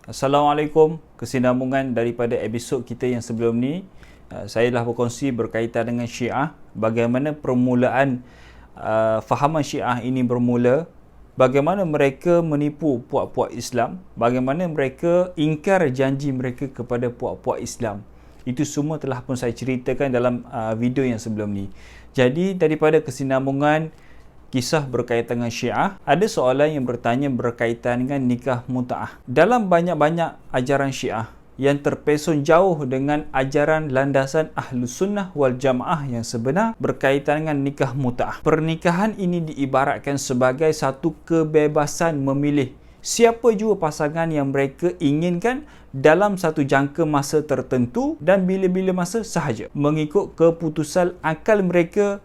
Assalamualaikum, kesinambungan daripada episod kita yang sebelum ni. Saya telah berkongsi berkaitan dengan Syiah, bagaimana permulaan fahaman Syiah ini bermula, bagaimana mereka menipu puak-puak Islam, bagaimana mereka ingkar janji mereka kepada puak-puak Islam. Itu semua telah pun saya ceritakan dalam video yang sebelum ni. Jadi daripada kesinambungan kisah berkaitan dengan Syiah, ada soalan yang bertanya berkaitan dengan nikah mut'ah. Dalam banyak-banyak ajaran Syiah yang terpesun jauh dengan ajaran landasan Ahlus Sunnah wal Jamaah yang sebenar berkaitan dengan nikah mut'ah. Pernikahan ini diibaratkan sebagai satu kebebasan memilih siapa jua pasangan yang mereka inginkan dalam satu jangka masa tertentu dan bila-bila masa sahaja. Mengikut keputusan akal mereka,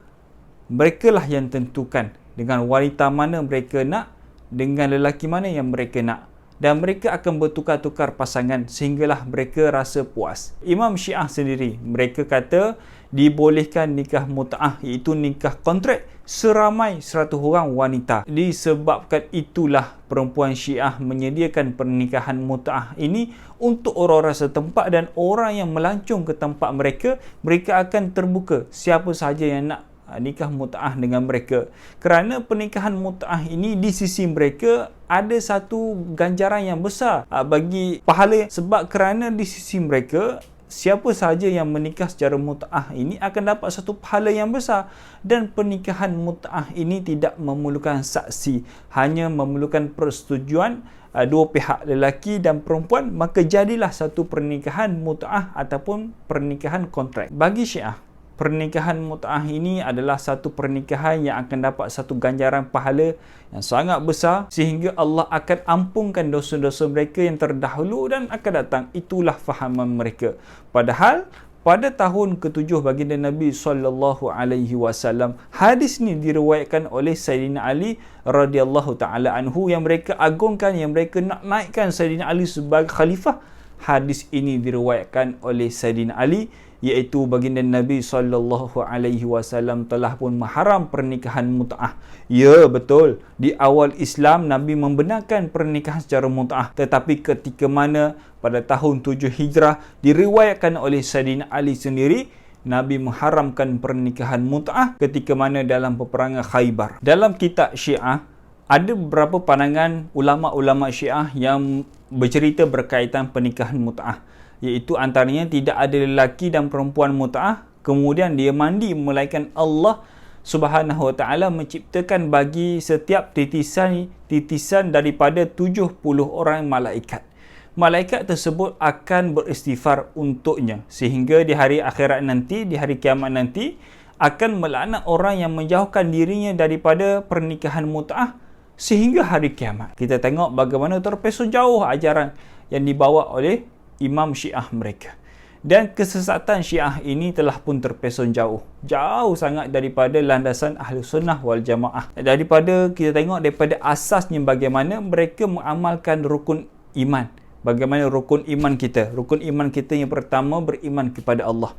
merekalah yang tentukan dengan wanita mana mereka nak, dengan lelaki mana yang mereka nak, dan mereka akan bertukar-tukar pasangan sehinggalah mereka rasa puas. Imam Syiah sendiri, mereka kata dibolehkan nikah mut'ah, iaitu nikah kontrak seramai 100 orang wanita. Disebabkan itulah perempuan Syiah menyediakan pernikahan mut'ah ini untuk orang-orang setempat, dan orang yang melancong ke tempat mereka, mereka akan terbuka siapa sahaja yang nak nikah mut'ah dengan mereka. Kerana pernikahan mut'ah ini di sisi mereka ada satu ganjaran yang besar bagi pahala, sebab kerana di sisi mereka siapa sahaja yang menikah secara mut'ah ini akan dapat satu pahala yang besar. Dan pernikahan mut'ah ini tidak memerlukan saksi, hanya memerlukan persetujuan dua pihak, lelaki dan perempuan, maka jadilah satu pernikahan mut'ah ataupun pernikahan kontrak. Bagi Syiah, pernikahan mut'ah ini adalah satu pernikahan yang akan dapat satu ganjaran pahala yang sangat besar, sehingga Allah akan ampunkan dosa-dosa mereka yang terdahulu dan akan datang. Itulah fahaman mereka. Padahal pada tahun ke-7 baginda Nabi SAW, hadis ni diriwayatkan oleh Sayyidina Ali radhiyallahu taala anhu, yang mereka agungkan, yang mereka nak naikkan Sayyidina Ali sebagai khalifah. Hadis ini diriwayatkan oleh Sayyidina Ali, iaitu baginda Nabi SAW telah pun mengharam pernikahan mut'ah. Ya, betul, di awal Islam Nabi membenarkan pernikahan secara mut'ah, tetapi ketika mana pada tahun 7 Hijrah diriwayatkan oleh Sayyidina Ali sendiri, Nabi mengharamkan pernikahan mut'ah ketika mana dalam peperangan Khaybar. Dalam kitab Syiah ada beberapa pandangan ulama-ulama Syiah yang bercerita berkaitan pernikahan mut'ah, iaitu antaranya tidak ada lelaki dan perempuan mut'ah kemudian dia mandi, melainkan Allah Subhanahu Wa Taala menciptakan bagi setiap titisan daripada 70 orang malaikat. Malaikat tersebut akan beristighfar untuknya, sehingga di hari akhirat nanti, di hari kiamat nanti, akan melaknat orang yang menjauhkan dirinya daripada pernikahan mut'ah sehingga hari kiamat. Kita tengok bagaimana terpesun jauh ajaran yang dibawa oleh Imam Syiah mereka. Dan kesesatan Syiah ini telah pun terpesun jauh sangat daripada landasan Ahlus Sunnah wal Jamaah. Daripada kita tengok daripada asasnya, bagaimana mereka mengamalkan rukun iman. Bagaimana rukun iman kita? Rukun iman kita yang pertama, beriman kepada Allah.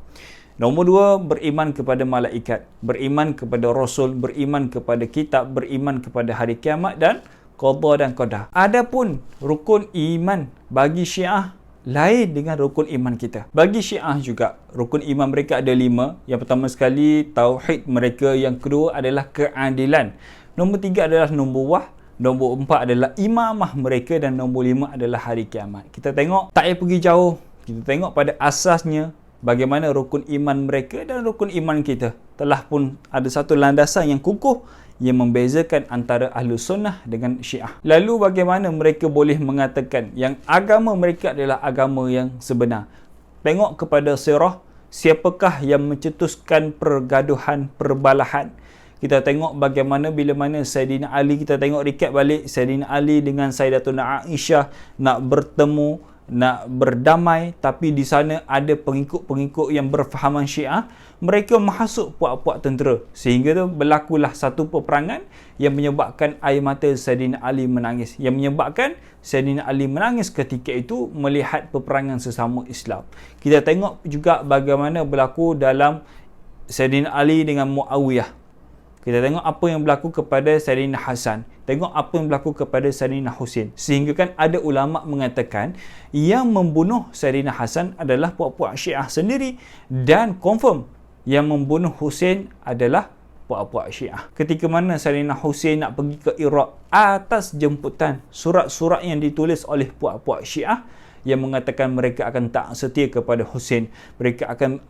Nombor dua, beriman kepada malaikat, beriman kepada Rasul, beriman kepada kitab, beriman kepada hari kiamat dan qada dan qadar. Adapun rukun iman bagi Syiah lain dengan rukun iman kita. Bagi Syiah juga, rukun iman mereka ada 5. Yang pertama sekali, tauhid mereka. Yang kedua adalah keadilan. Nombor 3 adalah nubuwah. Nombor 4 adalah imamah mereka. Dan nombor 5 adalah hari kiamat. Kita tengok, tak payah pergi jauh. Kita tengok pada asasnya, bagaimana rukun iman mereka dan rukun iman kita telah pun ada satu landasan yang kukuh yang membezakan antara Ahlus Sunnah dengan Syiah. Lalu bagaimana mereka boleh mengatakan yang agama mereka adalah agama yang sebenar? Tengok kepada sirah, siapakah yang mencetuskan pergaduhan, perbalahan? Kita tengok bagaimana bila mana Sayyidina Ali, kita tengok recap balik, Sayyidina Ali dengan Sayyidatuna Aisyah nak bertemu, nak berdamai, tapi di sana ada pengikut-pengikut yang berfahaman Syiah, mereka menghasut puak-puak tentera, sehingga tu berlakulah satu peperangan yang menyebabkan air mata Sayyidina Ali menangis, yang menyebabkan Sayyidina Ali menangis ketika itu melihat peperangan sesama Islam. Kita tengok juga bagaimana berlaku dalam Sayyidina Ali dengan Muawiyah. Kita tengok apa yang berlaku kepada Sayyidina Hasan. Tengok apa yang berlaku kepada Sayyidina Husain. Sehingga kan ada ulama mengatakan yang membunuh Sayyidina Hasan adalah puak-puak Syiah sendiri. Dan confirm yang membunuh Husain adalah puak-puak Syiah. Ketika mana Sayyidina Husain nak pergi ke Iraq atas jemputan surat-surat yang ditulis oleh puak-puak Syiah yang mengatakan mereka akan tak setia kepada Husain, mereka akan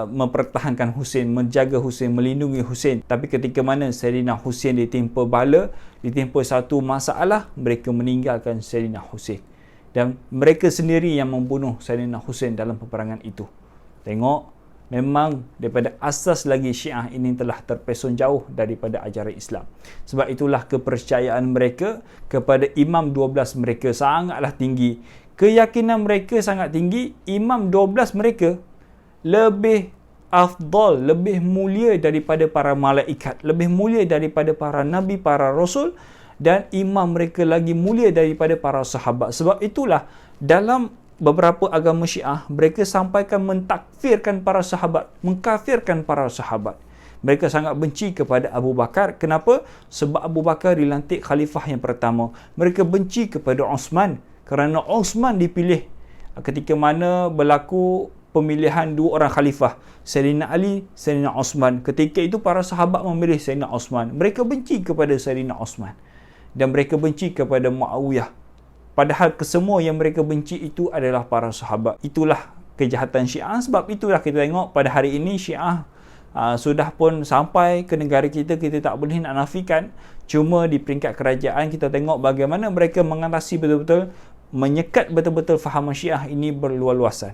mempertahankan Husain, menjaga Husain, melindungi Husain. Tapi ketika mana Sayyidina Husain ditimpa bala, ditimpa satu masalah, mereka meninggalkan Sayyidina Husain. Dan mereka sendiri yang membunuh Sayyidina Husain dalam peperangan itu. Tengok, memang daripada asas lagi Syiah ini telah terpeson jauh daripada ajaran Islam. Sebab itulah kepercayaan mereka kepada Imam 12 mereka sangatlah tinggi. Keyakinan mereka sangat tinggi. Imam 12 mereka lebih afdal, lebih mulia daripada para malaikat, lebih mulia daripada para nabi, para rasul, dan imam mereka lagi mulia daripada para sahabat. Sebab itulah dalam beberapa agama Syiah mereka sampaikan mentakfirkan para sahabat, mengkafirkan para sahabat. Mereka sangat benci kepada Abu Bakar. Kenapa? Sebab Abu Bakar dilantik khalifah yang pertama. Mereka benci kepada Osman kerana Osman dipilih ketika mana berlaku pemilihan dua orang khalifah, Sayyidina Ali, Sayyidina Osman. Ketika itu para sahabat memilih Sayyidina Osman. Mereka benci kepada Sayyidina Osman dan mereka benci kepada Muawiyah. Padahal kesemua yang mereka benci itu adalah para sahabat. Itulah kejahatan Syiah. Sebab itulah kita tengok pada hari ini Syiah sudah pun sampai ke negara kita. Kita tak boleh nak nafikan. Cuma di peringkat kerajaan kita tengok bagaimana mereka mengatasi betul-betul, menyekat betul-betul fahaman Syiah ini berluas-luasan.